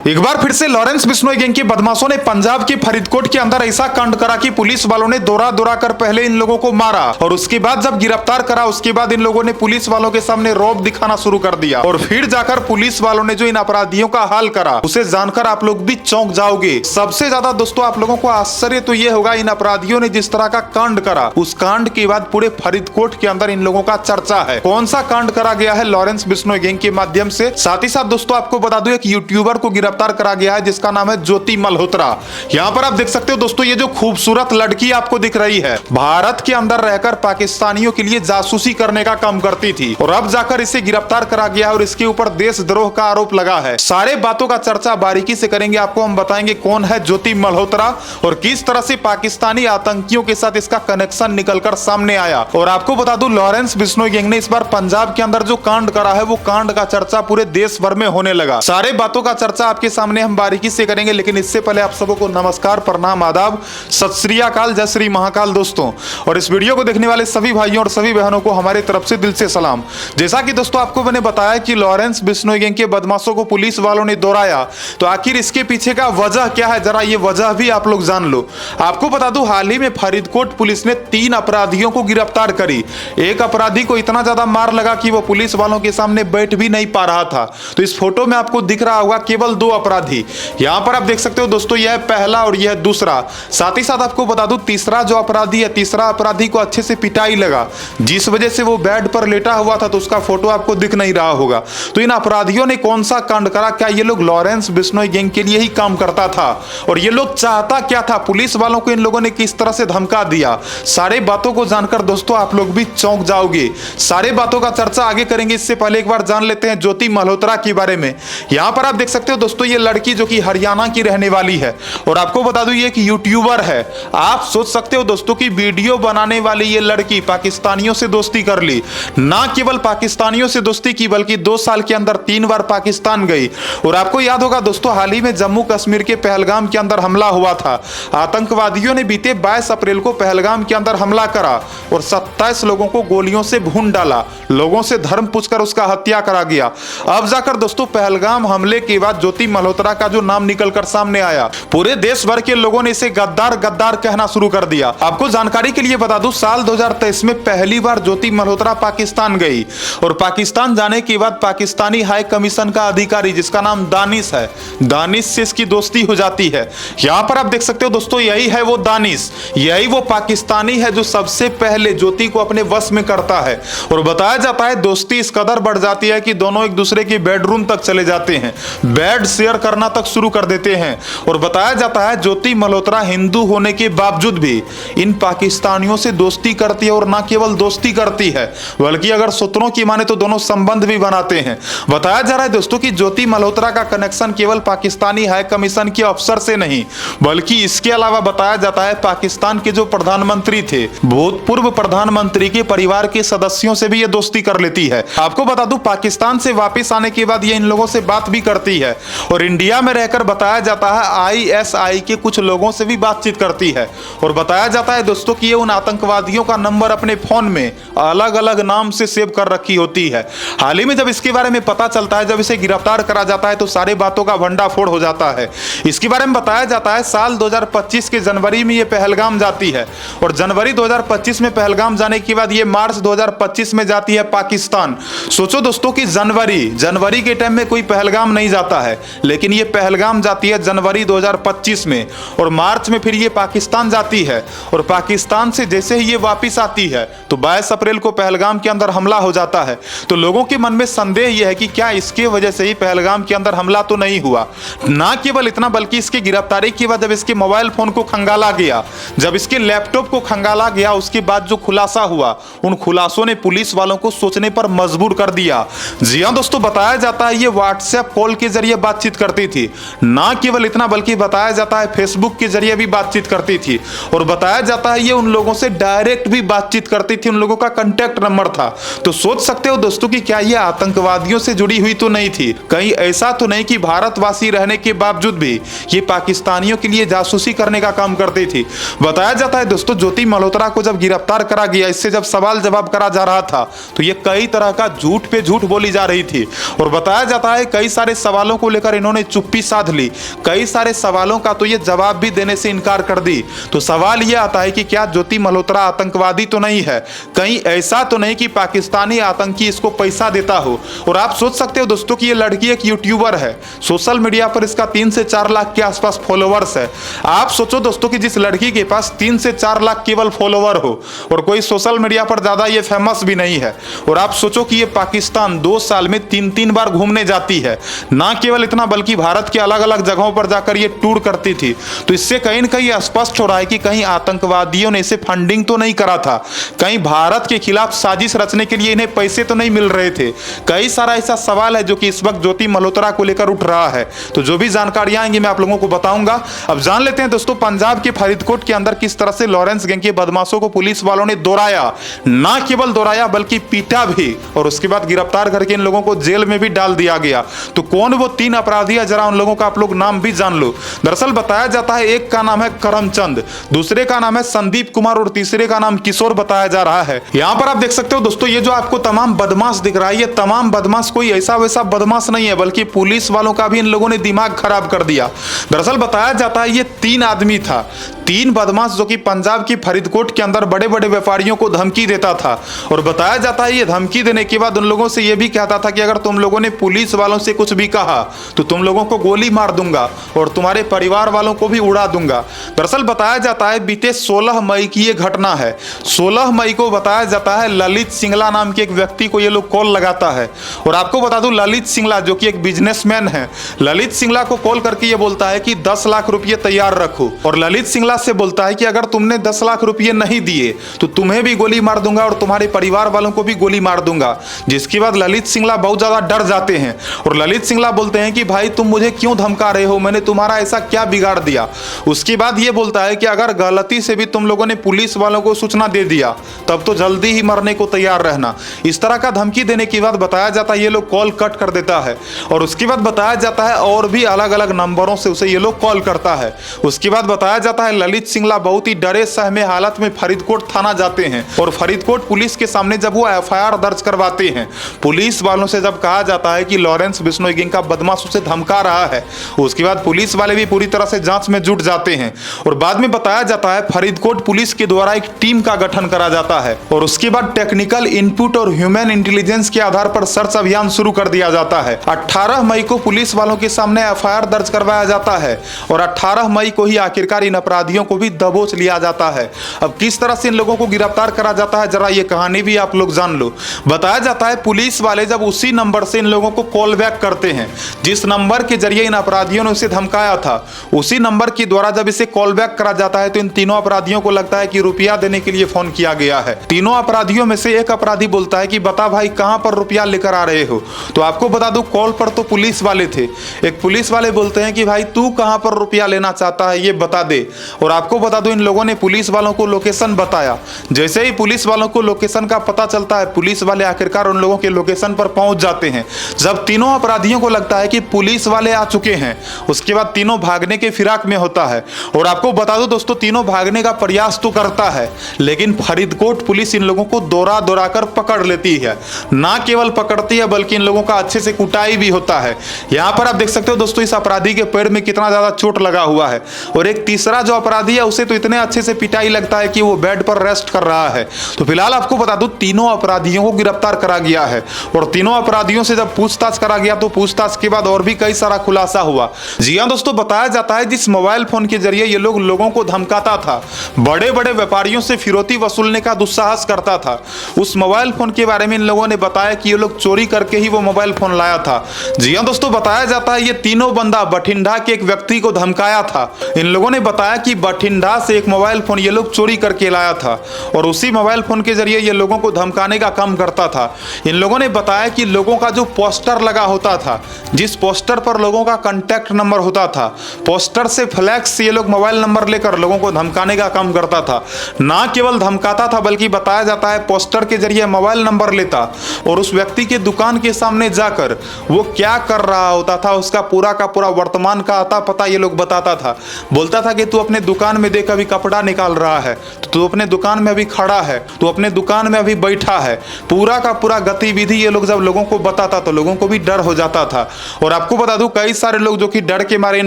एक बार फिर से लॉरेंस बिश्नोई गैंग के बदमाशों ने पंजाब के फरीदकोट के अंदर ऐसा कांड करा कि पुलिस वालों ने दौड़ा दौड़ा कर पहले इन लोगों को मारा और उसके बाद जब गिरफ्तार करा उसके बाद इन लोगों ने पुलिस वालों के सामने रौब दिखाना शुरू कर दिया और फिर जाकर पुलिस वालों ने जो इन अपराधियों का हाल करा उसे जानकर आप लोग भी चौंक जाओगे। सबसे ज्यादा दोस्तों आप लोगों को आश्चर्य तो ये होगा इन अपराधियों ने जिस तरह का कांड करा उस कांड के बाद पूरे फरीदकोट के अंदर इन लोगों का चर्चा है। कौन सा कांड करा गया है लॉरेंस बिश्नोई गैंग के माध्यम से, साथ ही साथ दोस्तों आपको बता दूं एक यूट्यूबर को गिरफ्तार करा गया है जिसका नाम है ज्योति मल्होत्रा। यहाँ पर आप देख सकते हो दोस्तों ये जो खूबसूरत लड़की आपको दिख रही है भारत के अंदर रहकर पाकिस्तानियों के लिए जासूसी करने का काम करती थी और अब जाकर इसे गिरफ्तार करा गया है और इसके ऊपर देशद्रोह का आरोप लगा है। सारे बातों का चर्चा बारीकी से करेंगे, आपको हम बताएंगे कौन है ज्योति मल्होत्रा और किस तरह से पाकिस्तानी आतंकियों के साथ इसका कनेक्शन निकलकर सामने आया। और आपको बता दूं लॉरेंस बिश्नोई गैंग ने इस बार पंजाब के अंदर जो कांड करा है वो कांड का चर्चा पूरे देश भर में होने लगा। सारे बातों का चर्चा आपके सामने हम बारीकी से करेंगे, लेकिन इससे पहले आप सबको नमस्कार, प्रणाम, आदाब, सत श्री अकाल, जय श्री महाकाल दोस्तों। और इस वीडियो को देखने वाले सभी भाइयों और सभी बहनों को हमारी तरफ से दिल से सलाम। जैसा कि दोस्तों आपको मैंने बताया कि लॉरेंस बिश्नोई गैंग के बदमाशों को पुलिस वालों ने दौड़ाया, तो आखिर इसके पीछे का वजह क्या है जरा ये वजह भी आप लोग जान लो। आपको बता दूं हाल ही में फरीदकोट पुलिस ने 3 अपराधियों को गिरफ्तार करी। एक अपराधी को इतना ज्यादा मार लगा कि वो पुलिस वालों के सामने बैठ भी नहीं पा रहा था। तो इस फोटो में आपको दिख रहा होगा केवल 2 अपराधी। यहां पर आप देख सकते हो दोस्तों यह पहला और यह दूसरा। साथ ही साथ आपको बता दूं तीसरा जो अपराधी है, तीसरा अपराधी को अच्छे से पिटाई लगा जिस वजह से वो बेड पर लेटा हुआ था, तो उसका फोटो आपको दिख नहीं रहा होगा। तो इन अपराधियों ने कौन सा कांड करा? क्या ये लोग लॉरेंस बिश्नोई गैंग के लिए ही काम करता था और ये लोग चाहता क्या था? पुलिस वालों को इन लोगों ने किस तरह से धमका दिया? सारे बातों को जानकर दोस्तों आप लोग भी चौंक जाओगे। सारे बातों का चर्चा आगे करेंगे, इससे पहले एक बार जान लेते हैं ज्योति मल्होत्रा के बारे में। यहां पर आप देख सकते हो दोस्तों ये लड़की जो कि हरियाणा की रहने वाली है और आपको बता दूं ये एक यूट्यूबर है। आप सोच सकते हो दोस्तों की वीडियो बनाने वाली ये लड़की पाकिस्तानियों से दोस्ती कर ली। ना केवल पाकिस्तानियों से दोस्ती की बल्कि 2 साल के अंदर 3 बार पाकिस्तान गई। और आपको याद होगा दोस्तों हाल ही में जम्मू कश्मीर के पहलगाम के अंदर हमला हुआ था। आतंकवादियों ने बीते 22 अप्रैल को पहलगाम के अंदर हमला करा और 27 लोगों को गोलियों से भून डाला, लोगों से धर्म पूछकर उसका हत्या करा गया। अब जाकर दोस्तों पहलगाम हमले के बाद ज्योति मल्होत्रा का जो नाम निकलकर सामने आया, पूरे देश भर के लोगों ने इसे गद्दार गद्दार कहना शुरू कर दिया। आपको जानकारी के लिए बता दूं साल 2023 में पहली बार ज्योति मल्होत्रा पाकिस्तान गई और पाकिस्तान जाने के बाद पाकिस्तानी हाई कमीशन का अधिकारी जिसका नाम दानिश है, दानिश से इसकी दोस्ती हो जाती है। यहां पर आप देख सकते हो दोस्तों यही है वो दानिश, यही वो पाकिस्तानी है जो सबसे पहले ज्योति को अपने वश में करता है। और बताया जाता है दोस्ती इस कदर बढ़ जाती है कि दोनों एक दूसरे के बेडरूम तक चले जाते हैं, बेड शेयर करना तक शुरू कर देते हैं। और बताया जाता है ज्योति मल्होत्रा हिंदू होने के बावजूद भी इन पाकिस्तानियों से दोस्ती करती है और ना केवल दोस्ती करती है बल्कि अगर सूत्रों की माने तो दोनों संबंध भी बनाते हैं। बताया जा रहा है दोस्तों कि ज्योति मल्होत्रा का कनेक्शन केवल पाकिस्तानी हाई कमीशन के अफसर से नहीं बल्कि इसके अलावा बताया जाता है पाकिस्तान के जो प्रधानमंत्री थे, भूतपूर्व प्रधानमंत्री के परिवार के सदस्यों से भी ये दोस्ती कर लेती है। आपको बता दूं पाकिस्तान से वापिस आने के बाद ये इन लोगों से बात भी करती है और इंडिया में रहकर बताया जाता है ISI के कुछ लोगों से भी बातचीत करती है। और बताया जाता है दोस्तों कि ये उन आतंकवादियों का नंबर अपने फोन में अलग अलग नाम से सेव कर रखी होती है। हाल ही में जब इसके बारे में पता चलता है, जब इसे गिरफ्तार करा जाता है तो सारे बातों का भंडाफोड़ हो जाता है। इसके बारे में बताया जाता है साल 2025 के जनवरी में ये पहलगाम जाती है और जनवरी 2025 में पहलगाम जाने के बाद ये मार्च 2025 में जाती है पाकिस्तान। सोचो दोस्तों कि जनवरी के टाइम में कोई पहलगाम नहीं जाता है, लेकिन ये पहलगाम जाती है जनवरी 2025 में और मार्च में फिर ये पाकिस्तान जाती है। और पाकिस्तान से जैसे ही ये वापस आती है तो 22 अप्रैल को पहलगाम के अंदर हमला हो जाता है। तो लोगों के मन में संदेह यह है कि क्या इसके वजह से ही पहलगाम के अंदर हमला तो नहीं हुआ। ना केवल इतना बल्कि इसकी गिरफ्तारी के बाद जब इसके मोबाइल फोन को खंगाला गया, जब इसके लैपटॉप को खंगाला गया, उसके बाद जो खुलासा हुआ उन खुलासों ने पुलिस वालों को सोचने पर मजबूर कर दिया। जी हां दोस्तों, बताया जाता है ये व्हाट्सएप कॉल के जरिए बातचीत करती थी। ना केवल इतना बल्कि बताया जाता है फेसबुक के जरिए भी बातचीत करती थी और बताया जाता है ये उन लोगों से डायरेक्ट भी बातचीत करती थी, उन लोगों का कांटेक्ट नंबर था। तो सोच सकते हो दोस्तों कि क्या ये आतंकवादियों से जुड़ी हुई तो नहीं थी? कहीं ऐसा तो नहीं कि भारतवासी रहने के बावजूद भी ये पाकिस्तानियों के लिए जासूसी करने का काम करती थी? बताया जाता है दोस्तों ज्योति मल्होत्रा को जब गिरफ्तार करा गया, इससे जब सवाल जवाब करा जा रहा था तो ये कई तरह का झूठ पे झूठ बोली जा रही थी और बताया जाता है कई सारे सवालों को लेकर सुनकर इन्होंने चुप्पी साध ली। कई सारे सवालों का तो ये जवाब भी देने से इनकार कर दी। तो सवाल ये आता है कि क्या ज्योति मल्होत्रा आतंकवादी तो नहीं है, कहीं ऐसा तो नहीं कि पाकिस्तानी आतंकी इसको पैसा देता हो। और आप सोच सकते हो दोस्तों कि ये लड़की एक यूट्यूबर है, सोशल मीडिया पर इसका 3 से 4 लाख के आसपास फॉलोवर्स है। आप सोचो दोस्तों कि जिस लड़की के पास 3 से 4 लाख केवल फॉलोवर हो और कोई सोशल मीडिया पर ज्यादा ये फेमस भी नहीं है, और आप सोचो कि ये पाकिस्तान 2 साल में 3-3 बार घूमने जाती है, ना केवल इतना बल्कि भारत के अलग अलग जगहों पर जाकर ये टूर करती थी। तो इससे कहीं न कहीं स्पष्ट हो रहा है कि कहीं आतंकवादियों ने इसे फंडिंग तो नहीं करा था, कहीं भारत के खिलाफ साजिश रचने के लिए इन्हें पैसे तो नहीं मिल रहे थे। कई सारा ऐसा सवाल है जो कि इस वक्त ज्योति मल्होत्रा को लेकर उठ रहा है। तो जो भी जानकारियां आएंगी मैं आप लोगों को बताऊंगा। अब जान लेते हैं दोस्तों पंजाब के फरीदकोट के अंदर किस तरह से लॉरेंस गैंग के बदमाशों को पुलिस वालों ने दौड़ाया, ना केवल दौड़ाया बल्कि पीटा भी, और उसके बाद गिरफ्तार करके इन लोगों को जेल में भी डाल दिया गया। तो कौन वो 3 अपराधी है, जरा उन लोगों का आप लोग नाम भी जान लो। दरअसल बताया जाता है एक का नाम है करमचंद, दूसरे का नाम है संदीप कुमार और तीसरे का नाम किशोर बताया जा रहा है। यहां पर आप देख सकते हो दोस्तों ये जो आपको तमाम बदमाश दिख रहा है, ये तमाम बदमाश कोई ऐसा वैसा बदमाश नहीं है, बल्कि पुलिस वालों का भी इन लोगों ने दिमाग खराब कर दिया। दरअसल बताया जाता है ये 3 आदमी था, 3 बदमाश जो कि पंजाब की फरीदकोट के अंदर बड़े बड़े व्यापारियों को धमकी देता था। और बताया जाता है ये धमकी देने के बाद उन लोगों से ये भी कहता था कि अगर तुम लोगों ने पुलिस वालों से कुछ भी कहा तो तुम लोगों को गोली मार दूंगा और तुम्हारे परिवार वालों को भी उड़ा दूंगा। दरअसल बताया जाता है बीते 16 मई की ये घटना है। 16 मई को बताया जाता है ललित सिंगला नाम के एक व्यक्ति को ये लोग कॉल लगाता है। और आपको बता दूं ललित सिंगला जो कि एक बिजनेसमैन है, ललित सिंगला को कॉल करके ये बोलता है कि 10 लाख रुपये तैयार रखो, और ललित सिंगला से बोलता है कि अगर तुमने 10 लाख रुपये नहीं दिए तो तुम्हें भी गोली मार दूंगा और तुम्हारे परिवार वालों को भी गोली मार दूंगा। जिसके बाद ललित सिंगला बहुत ज्यादा डर जाते हैं और ललित सिंगला बोलते हैं कि भाई तुम मुझे क्यों धमका रहे हो, मैंने तुम्हारा ऐसा क्या बिगाड़ दिया। उसके बाद ये बोलता है कि अगर गलती से भी तुम लोगों ने पुलिस वालों को सूचना दे दिया तब तो जल्दी ही मरने को तैयार रहना। इस तरह का धमकी देने के बाद बताया जाता है ये लोग कॉल कट कर देता है। और उसके बाद बताया जाता है और भी अलग अलग नंबरों से उसे ये लोग कॉल करता है। उसके बाद बताया जाता है ललित सिंगला बहुत ही डरे सहमे हालत में फरीदकोट थाना जाते हैं और फरीदकोट पुलिस के सामने जब वो एफआईआर दर्ज करवाते हैं, पुलिस वालों से जब कहा जाता है कि लॉरेंस बिश्नोई गैंग का बदमाश उसे धमका रहा है, उसके बाद पुलिस वाले भी पूरी तरह से जांच में जुट जाते हैं। और बाद में बताया जाता है फरीदकोट पुलिस के द्वारा एक टीम का गठन करा जाता है और उसके बाद टेक्निकल इनपुट और ह्यूमन इंटेलिजेंस के आधार पर सर्च अभियान शुरू कर दिया जाता है। 18 मई को पुलिस वालों के सामने एफआईआर दर्ज करवाया जाता है और 18 मई को ही आखिरकार इन अपराधियों को भी दबोच लिया जाता है। अब किस तरह से इन लोगों को गिरफ्तार करा जाता है जरा ये कहानी भी आप लोग जान लो। बताया जाता है पुलिस वाले जब उसी नंबर से इन लोगों को कॉल बैक करते हैं जिस नंबर के जरिए इन अपराधियों ने उसे धमकाया था, उसी नंबर के द्वारा जब इसे कॉल बैक करा जाता है तो इन तीनों अपराधियों को लगता है कि रुपया देने के लिए फोन किया गया है। तीनों अपराधियों में से एक अपराधी बोलता है कि बता भाई कहां पर रुपया लेकर आ रहे हो। तो आपको बता दूं कॉल पर तो पुलिस वाले थे, एक पुलिस वाले बोलते हैं कि भाई तू कहां पर रुपया लेना चाहता है ये बता दे। और आपको बता दूं इन लोगों ने पुलिस वालों को लोकेशन बताया। जैसे ही पुलिस वालों को लोकेशन का पता चलता है पुलिस वाले आखिरकार उन लोगों के लोकेशन पर पहुंच जाते हैं। जब तीनों अपराधियों को लगता है कि पुलिस वाले आ चुके हैं, उसके बाद तीनों भागने के फिराक में होता है। और आपको बता दो दोस्तों तीनों भागने का प्रयास तो करता है लेकिन फरीदकोट पुलिस इन लोगों को दौड़ा दौड़ा कर पकड़ लेती है। ना केवल पकड़ती है बल्कि इन लोगों का अच्छे से कुटाई भी होता है। यहाँ पर आप देख सकते हो दोस्तों इस अपराधी के पैर में कितना ज्यादा चोट लगा हुआ है और एक तीसरा जो अपराधी है उसे तो इतने अच्छे से पिटाई लगता है कि वो बेड पर रेस्ट कर रहा है। तो फिलहाल आपको बता दूं तीनों अपराधियों को गिरफ्तार करा गया है और तीनों अपराधियों से जब पूछताछ करा गया तो पूछताछ के बाद और भी कई सारा खुलासा हुआ। जी हां दोस्तों बताया जाता है जिस मोबाइल फोन के जरिए ये लोग लोगों को धमकाता था, बड़े बड़े व्यापारियों से फिरौती वसूलने का दुस्साहस करता था, उस मोबाइल फोन के बारे में इन लोगों ने बताया कि ये लोग चोरी करके ही वो मोबाइल फोन लाया था। जी हां दोस्तों बताया जाता है ये तीनों बंदा बठिंडा के एक व्यक्ति को धमकाया था। इन लोगों ने बताया कि बठिंडा से एक मोबाइल फोन ये लोग चोरी करके लाया था और उसी मोबाइल फोन के जरिए ये लोगों को धमकाने का काम करता था। इन लोगों ने बताया कि लोगों का जो पोस्टर लगा होता था, जिस पोस्टर पर लोगों का कांटेक्ट नंबर होता था, पोस्टर से फ्लैक्स से ये लोग मोबाइल नंबर लेकर लोगों को धमकाने का काम करता था। ना केवल धमकाता था बल्कि बताया जाता है पोस्टर के जरिए मोबाइल नंबर लेता और उस व्यक्ति के दुकान के सामने जाकर वो क्या कर रहा होता था उसका पूरा का पूरा वर्तमान का आता पता ये लोग बताता था। बोलता था कि तू अपने दुकान में देख अभी कपड़ा निकाल रहा है, तो तू अपने दुकान में अभी खड़ा है, तो अपने दुकान में अभी बैठा है। पूरा का पूरा गतिविधि ये लोग जब लोगों को बताता तो लोगों को भी डर हो जाता था। और आपको बता दूं कई सारे लोग जो कि डर के मारे इन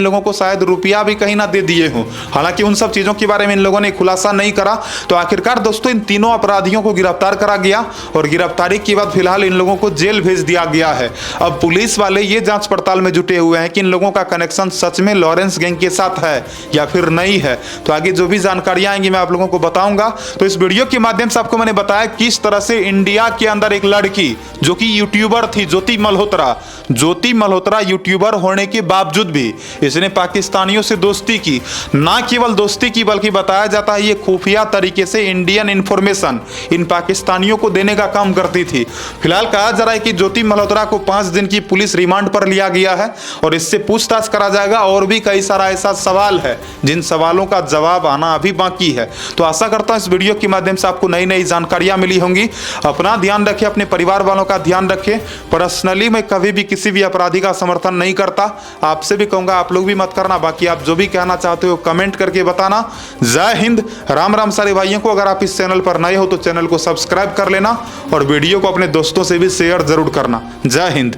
लोगों को शायद रुपया भी कहीं ना दे दिए हो। हालांकि उन सब चीजों के बारे में इन लोगों ने खुलासा नहीं करा। तो आखिरकार दोस्तों इन तीनों अपराधियों को गिरफ्तार करा गया और गिरफ्तारी के बाद फिलहाल इन लोगों को जेल भेज दिया गया है। अब पुलिस वाले ये जांच पड़ताल में जुटे हुए हैं कि इन लोगों का कनेक्शन सच में लॉरेंस गैंग के साथ है या फिर नहीं है। तो आगे जो भी जानकारियां आएंगी मैं आप लोगों को बताऊंगा। तो इस वीडियो के माध्यम से आपको मैंने बताया किस तरह से इंडिया के अंदर एक लड़की जो कि यूट्यूबर थी, ज्योति मल्होत्रा यूट्यूबर होने के बावजूद भी इसने पाकिस्तानियों से दोस्ती की। ना केवल दोस्ती की बल्कि बताया जाता है ये खुफिया तरीके से इंडियन इंफॉर्मेशन इन पाकिस्तानियों को देने का काम करती थी। फिलहाल कहा जा रहा है कि ज्योति मल्होत्रा को 5 दिन की पुलिस रिमांड पर लिया गया है और इससे पूछताछ करा जाएगा। और भी कई सारा ऐसा सवाल है जिन सवालों का जवाब आना अभी बाकी है। तो आशा करता हूं इस वीडियो के माध्यम से आपको नई नई जानकारियां मिली होंगी। अपना ध्यान रखें, अपने परिवार वालों का ध्यान रखें। पर्सनली मैं कभी भी किसी भी अपराधी का समर्थन नहीं करता, आपसे भी कहूंगा आप लोग भी मत करना। बाकी आप जो भी कहना चाहते हो कमेंट करके बताना। जय हिंद, राम राम सारे भाइयों को। अगर आप इस चैनल पर नए हो तो चैनल को सब्सक्राइब कर लेना और वीडियो को अपने दोस्तों से भी शेयर जरूर करना। जय हिंद।